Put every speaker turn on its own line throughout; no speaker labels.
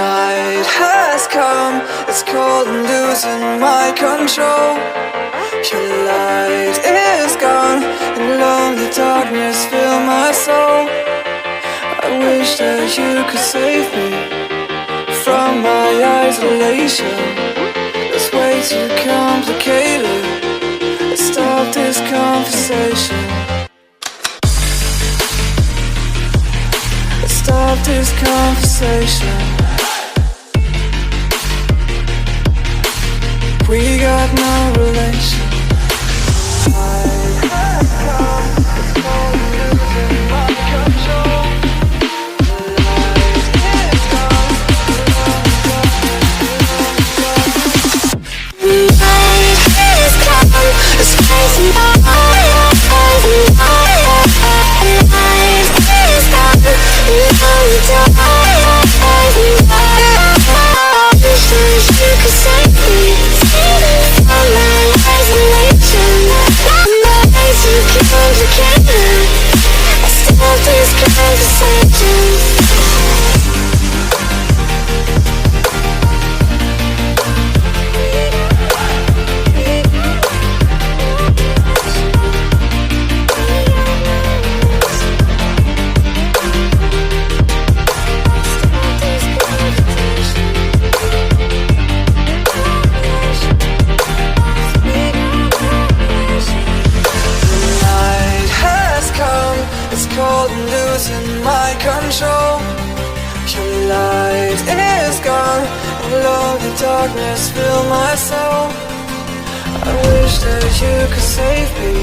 night has come, it's cold and losing my control. Your light is gone, and lonely darkness fill my soul. I wish that you could save me from my isolation. It's way too complicated. Let's stop this conversation. Let's stop this conversation. We got no relation. It's crazy. You could save me from my isolation. My ways too complicated. Let's stop this conversation. Your light is gone, and lonely darkness fill my soul. I wish that you could save me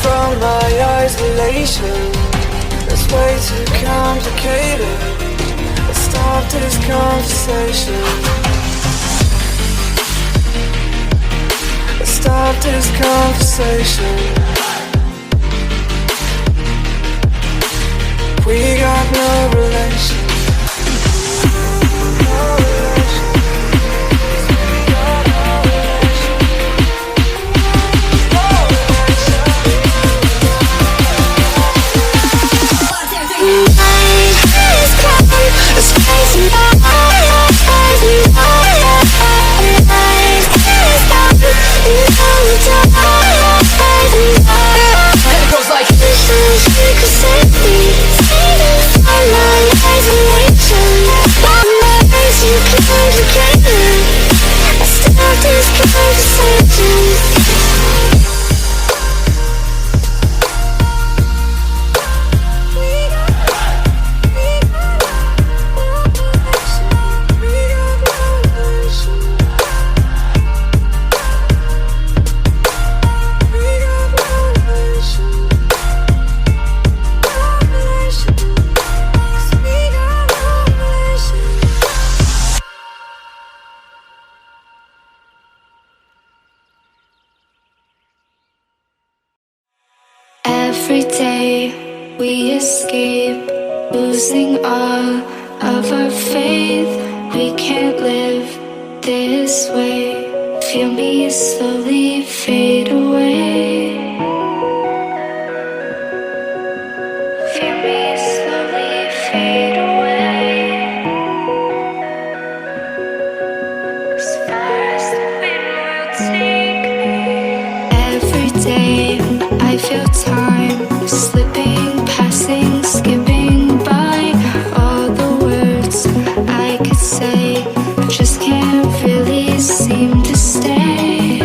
from my isolation. It's way too complicated. Let's stop this conversation. Let's stop this conversation. We got no relation. No relation. We got no relation. No relation. Night is coming, it's crazy. Night is coming, and it goes like this. You could save me. Every day we escape, losing all of our faith. We can't live this way. Feel me slowly fade away. Feel me slowly fade away. As far as the wind will take me. Every day I feel time slipping, passing, skipping by. All the words I could say just can't really seem to stay.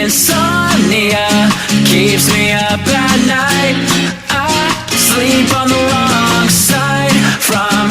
Insomnia keeps me up at night. I sleep on the wrong side from